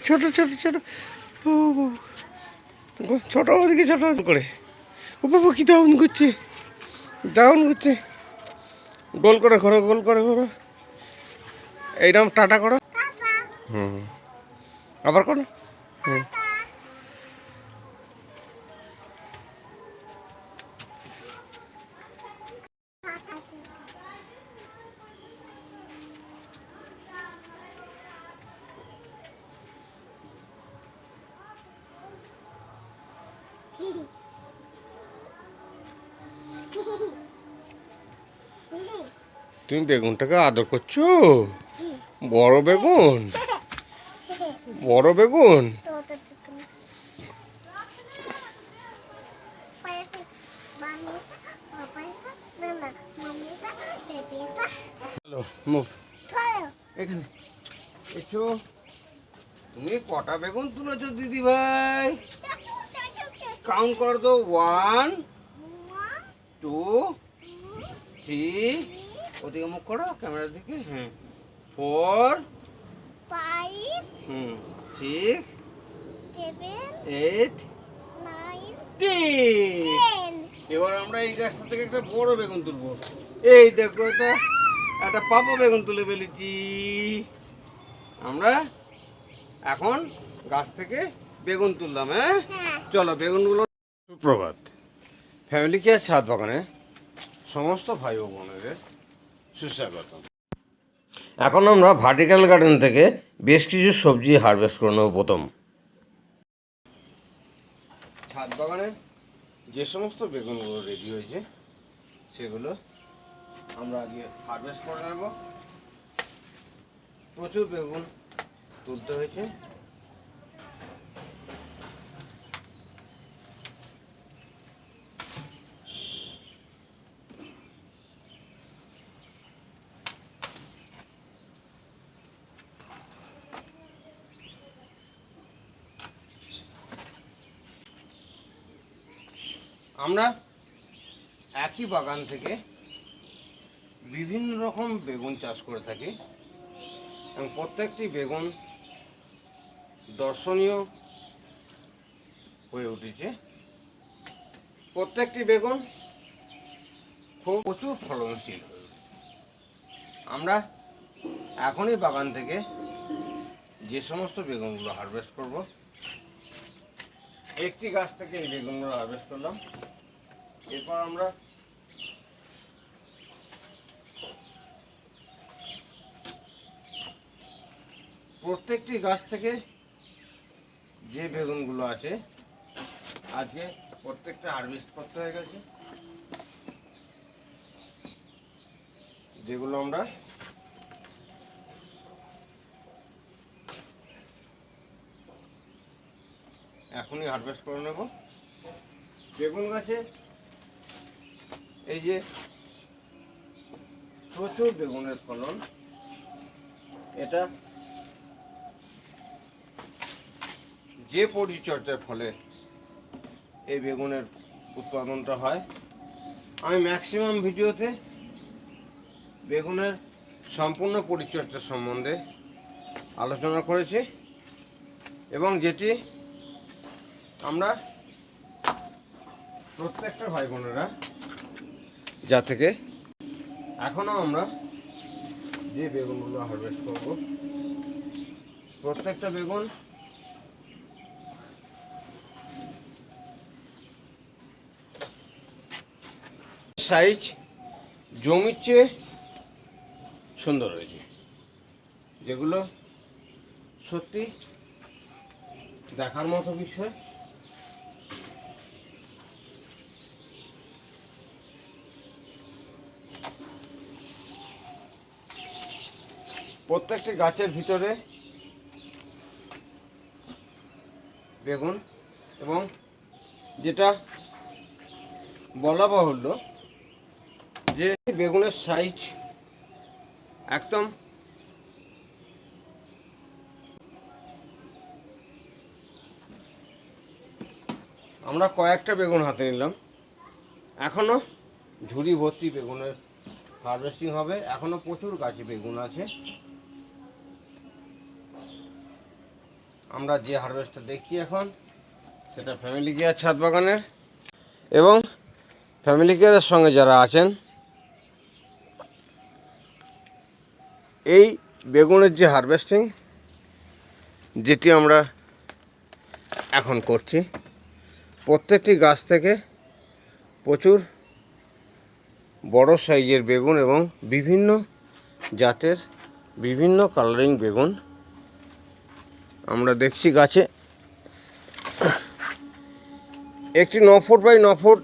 ছোট ছোট ছোট, ও ছোট ওদিকে ছোট করে, ও বাবা কি ডাউন করছে, ডাউন করছে। গোল করে ঘোরো, গোল করে ঘোরো, এইরকম টাটা করো। হুম, আবার করো। হুম, তুমি বেগুনটাকে আদর করছো? বড় বেগুন, বড় বেগুন। হ্যালো, মুখ এখানে এসো। তুমি কটা বেগুন তুলেছো দিদি ভাই? কাউন্ট কর তো, 1 2 3, ওদিকে মুখ করো ক্যামেরার দিকে। হ্যাঁ, 4 5 6 7 8 9 10। এবার আমরা এই গাছটা থেকে একটা বড় বেগুন তুলবো। এই দেখো, এটা একটা পাপা বেগুন তুলে ফেলেছি আমরা। এখন গাছ থেকে বেগুন তুললাম। হ্যাঁ, চলো বেগুনগুলো। সুপ্রভাত ফ্যামিলি কেয়ার ছাদ বাগানে সমস্ত ভাই ও বোনেদের সুস্বাগত। এখন আমরা ভার্টিক্যাল গার্ডেন থেকে বেশ কিছু সবজি হারভেস্ট করে নেব। প্রথম, ছাদ বাগানে যে সমস্ত বেগুনগুলো রেডি হয়েছে সেগুলো আমরা আগে হারভেস্ট করে নেব। প্রচুর বেগুন তুলতে হয়েছে। আমরা একই বাগান থেকে বিভিন্ন রকম বেগুন চাষ করে থাকি এবং প্রত্যেকটি বেগুন দর্শনীয় হয়ে উঠেছে। প্রত্যেকটি বেগুন খুব প্রচুর ফলনশীল হয়ে উঠেছে। আমরা এখনই বাগান থেকে যে সমস্ত বেগুনগুলো হারভেস্ট করব, একটি গাছ থেকে এই বেগুনগুলো হারভেস্ট করলাম। এরপর আমরা প্রত্যেকটি গাছ থেকে যে বেগুনগুলো আছে আজকে প্রত্যেকটা হারভেস্ট করতে হয়ে গেছে, যেগুলো আমরা এখনই হারভেস্ট করে নেব। বেগুন গাছে এই যে প্রচুর বেগুনের ফলন, এটা যে পরিচর্যার ফলে এই বেগুনের উৎপাদনটা হয়। আমি ম্যাক্সিমাম ভিডিওতে বেগুনের সম্পূর্ণ পরিচর্যা সম্বন্ধে আলোচনা করেছি এবং যেটি আমরা প্রত্যেকটা ভাই বোনেরা যা থেকে এখনও আমরা যে বেগুনগুলো হারভেস্ট করব, প্রত্যেকটা বেগুন সাইজ জমির চেয়ে সুন্দর হয়েছে, যেগুলো সত্যি দেখার মতো বিষয়। প্রত্যেকটি গাছের ভিতরে বেগুন, এবং যেটা বলা বাহুল্য যে বেগুনের সাইজ একদম আমরা কয়েকটা বেগুন হাতে নিলাম। এখনও ঝুড়ি ভর্তি বেগুনের হারভেস্টিং হবে। এখনও প্রচুর গাছে বেগুন আছে। আমরা যে হারভেস্টটা দেখছি এখন সেটা ফ্যামিলি কেয়ার ছাদ বাগানের, এবং ফ্যামিলি কেয়ারের সঙ্গে যারা আছেন এই বেগুনের যে হারভেস্টিং যেটি আমরা এখন করছি, প্রত্যেকটি গাছ থেকে প্রচুর বড় সাইজের বেগুন এবং বিভিন্ন জাতের বিভিন্ন কালারিং বেগুন আমরা দেখছি গাছে। একটি 9 ফুট বাই 9 ফুট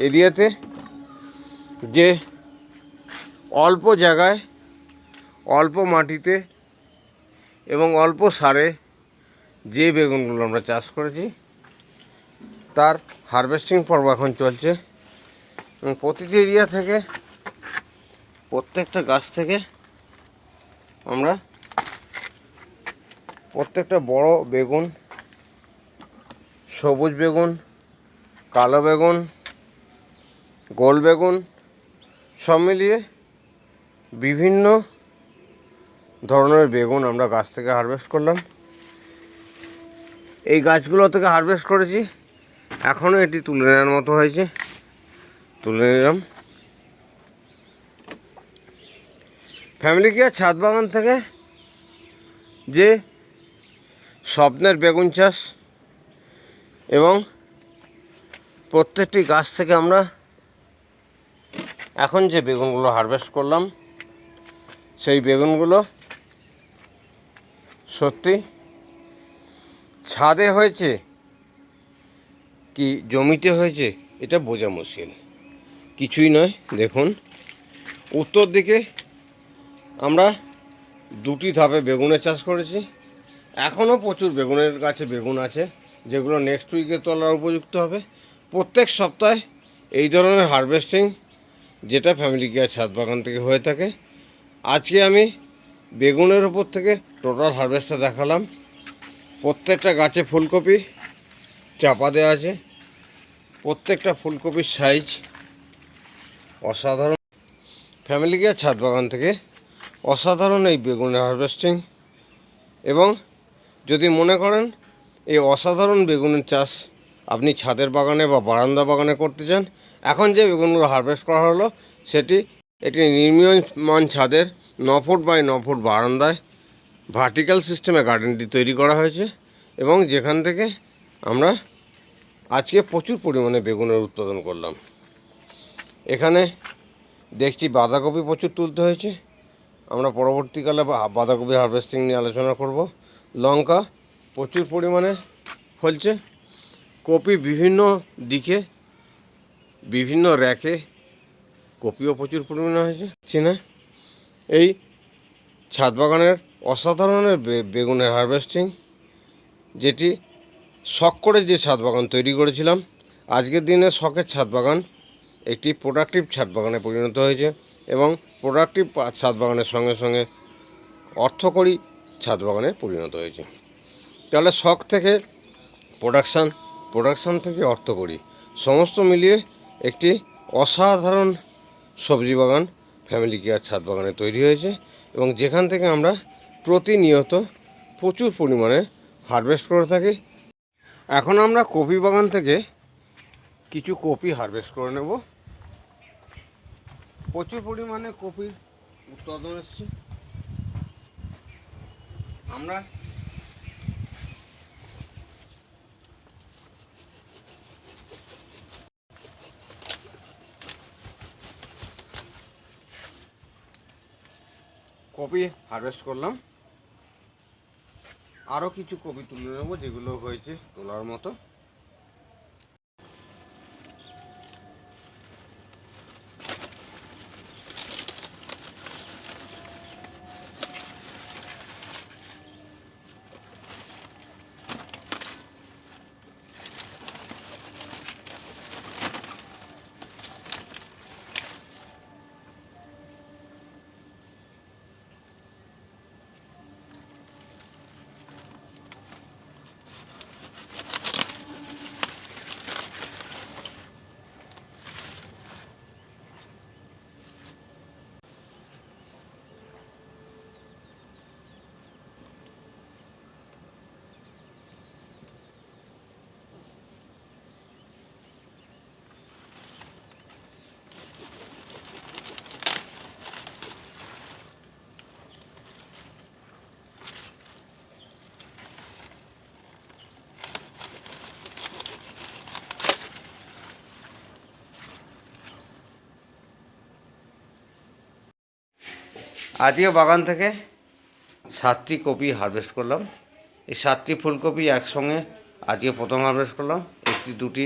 এরিয়াতে যে অল্প জায়গায় অল্প মাটিতে এবং অল্প সারে যে বেগুনগুলো আমরা চাষ করেছি তার হারভেস্টিং পর্ব এখন চলছে। এবং প্রতিটি এরিয়া থেকে প্রত্যেকটা গাছ থেকে আমরা প্রত্যেকটা বড় বেগুন, সবুজ বেগুন, কালো বেগুন, গোল বেগুন সব মিলিয়ে বিভিন্ন ধরনের বেগুন আমরা গাছ থেকে হারভেস্ট করলাম। এই গাছগুলো থেকে হারভেস্ট করেছি, এখনও এটি তুলে নেওয়ার মতো হয়েছে, তুলে নিলাম। ফ্যামিলি কেয়ার ছাদ বাগান থেকে যে স্বপ্নের বেগুন চাষ এবং প্রত্যেকটি গাছ থেকে আমরা এখন যে বেগুনগুলো হারভেস্ট করলাম সেই বেগুনগুলো সত্যি ছাদে হয়েছে কি জমিতে হয়েছে এটা বোঝা মুশকিল, কিছুই নয়। দেখুন উত্তর দিকে আমরা দুটি ধাপে বেগুনের চাষ করেছি, এখনও প্রচুর বেগুনের গাছে বেগুন আছে যেগুলো নেক্সট উইকে তোলার উপযুক্ত হবে। প্রত্যেক সপ্তাহে এই ধরনের হারভেস্টিং যেটা ফ্যামিলি কেয়ার ছাদ বাগান থেকে হয়ে থাকে। আজকে আমি বেগুনের ওপর থেকে টোটাল হারভেস্টটা দেখালাম। প্রত্যেকটা গাছে ফুলকপি চাপা দেওয়া আছে, প্রত্যেকটা ফুলকপির সাইজ অসাধারণ। ফ্যামিলি কেয়ার ছাদ বাগান থেকে অসাধারণ এই বেগুনের হারভেস্টিং, এবং যদি মনে করেন এই অসাধারণ বেগুনের চাষ আপনি ছাদের বাগানে বা বারান্দা বাগানে করতে চান, এখন যে বেগুনগুলো হারভেস্ট করা হলো সেটি একটি নির্মীয়মান ছাদের 9 ফুট বাই 9 ফুট বারান্দায় ভার্টিক্যাল সিস্টেমে গার্ডেনটি তৈরি করা হয়েছে, এবং যেখান থেকে আমরা আজকে প্রচুর পরিমাণে বেগুনের উৎপাদন করলাম। এখানে দেখছি বাঁধাকপি প্রচুর তুলতে হয়েছে, আমরা পরবর্তীকালে বাঁধাকপি হারভেস্টিং নিয়ে আলোচনা করব। লঙ্কা প্রচুর পরিমাণে ফলছে, কপি বিভিন্ন দিকে বিভিন্ন র্যাকে কপিও প্রচুর পরিমাণে হয়েছে। চিনা এই ছাদ বাগানের অসাধারণের বেগুনের হারভেস্টিং, যেটি শখ করে যে ছাদ বাগান তৈরি করেছিলাম, আজকের দিনে শখের ছাদ বাগান একটি প্রোডাক্টিভ ছাদ বাগানে পরিণত হয়েছে, এবং প্রোডাক্টিভ ছাদ বাগানের সঙ্গে সঙ্গে অর্থকরী ছাদ বাগানে পরিণত হয়েছে। তাহলে শখ থেকে প্রোডাকশান, প্রোডাকশান থেকে অর্থকরী, সমস্ত মিলিয়ে একটি অসাধারণ সবজি বাগান ফ্যামিলি কেয়ার ছাদ বাগানে তৈরি হয়েছে, এবং যেখান থেকে আমরা প্রতিনিয়ত প্রচুর পরিমাণে হারভেস্ট করে থাকি। এখন আমরা কপি বাগান থেকে কিছু কপি হারভেস্ট করে নেব। প্রচুর পরিমাণে কপির উৎপাদন এসছে। আমরা কপি হারভেস্ট করলাম, আরও কিছু কপি তুলে নেব যেগুলো হয়েছে তোলার মতো। আজকে বাগান থেকে 7টি কপি হারভেস্ট করলাম। এই 7টি ফুলকপি একসঙ্গে আজকে প্রথম হারভেস্ট করলাম। একটি দুটি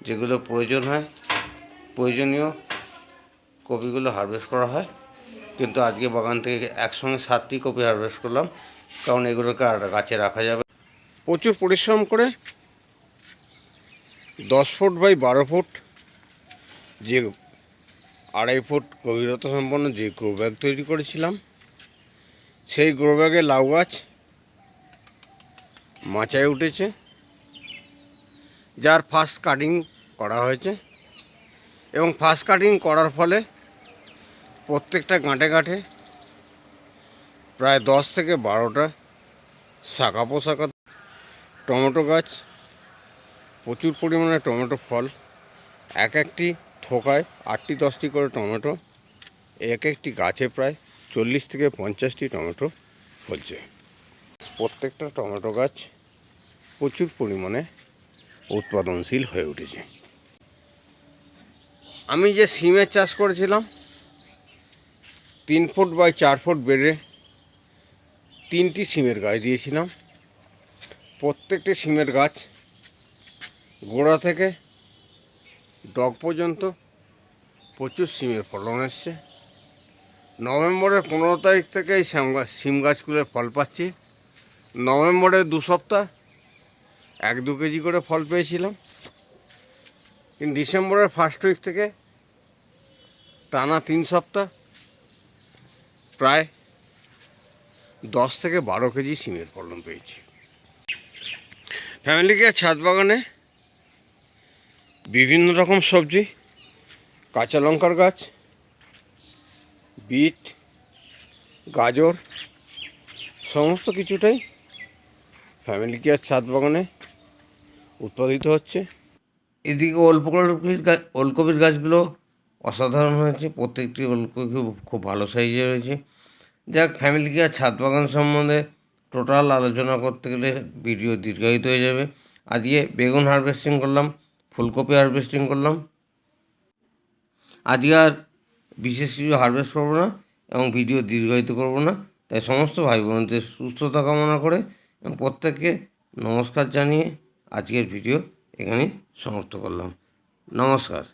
যেগুলো প্রয়োজনীয় কপিগুলো হারভেস্ট করা হয়, কিন্তু আজকে বাগান থেকে একসঙ্গে 7টি কপি হারভেস্ট করলাম, কারণ এগুলোকে আর গাছে রাখা যাবে। প্রচুর পরিশ্রম করে 10 ফুট বাই 12 ফুট যে 2.5 ফুট গভীরতা সম্পন্ন যে গ্রো ব্যাগ তৈরি করেছিলাম, সেই গ্রো ব্যাগে লাউ গাছ মাচায় উঠেছে, যার ফার্স্ট কাটিং করা হয়েছে। এবং ফার্স্ট কাটিং করার ফলে প্রত্যেকটা গাঁটে গাঁটে প্রায় 10 থেকে 12টা শাখা পোশাকা। টমেটো গাছ, প্রচুর পরিমাণে টমেটো ফল, এক একটি থোকায় 8টি 10টি করে টমেটো, এক একটি গাছে প্রায় 40 থেকে 50টি টমেটো ফলছে। প্রত্যেকটা টমেটো গাছ প্রচুর পরিমাণে উৎপাদনশীল হয়ে উঠেছে। আমি যে সিমের চাষ করেছিলাম 3 ফুট বাই 4 ফুট বেডে 3টি সিমের গাছ দিয়েছিলাম। প্রত্যেকটি সিমের গাছ গোড়া থেকে ডগ পর্যন্ত প্রচুর সিমের ফলন এসছে। নভেম্বরের 15 তারিখ থেকে এই সিম গাছগুলোর ফল পাচ্ছি। নভেম্বরের 2 সপ্তাহ 1-2 কেজি করে ফল পেয়েছিলাম, কিন্তু ডিসেম্বরের ফার্স্ট উইক থেকে টানা 3 সপ্তাহ প্রায় 10 থেকে 12 কেজি সিমের ফলন পেয়েছি। ফ্যামিলি কেয়ার ছাদ বাগানে বিভিন্ন রকম সবজি, কাঁচা লঙ্কার গাছ, বিট, গাজর, সমস্ত কিছুটাই ফ্যামিলি কেয়ার ছাদ বাগানে উৎপাদিত হচ্ছে। এদিকে ওলকপির গাছগুলো অসাধারণ হয়েছে। প্রত্যেকটি ওলকপি খুব ভালো সাইজে রয়েছে। যাক, ফ্যামিলি কেয়ার ছাদ বাগান সম্বন্ধে টোটাল আলোচনা করতে গেলে ভিডিও দীর্ঘায়িত হয়ে যাবে। আজকে বেগুন হারভেস্টিং করলাম, ফুলকপি হারভেস্টিং করলাম। আজকে আর বিশেষ কিছু হারভেস্ট করবো না এবং ভিডিও দীর্ঘায়িত করবো না। তাই সমস্ত ভাই বোনদের সুস্থতা কামনা করে এবং প্রত্যেককে নমস্কার জানিয়ে আজকের ভিডিও এখানেই সমাপ্ত করলাম। নমস্কার।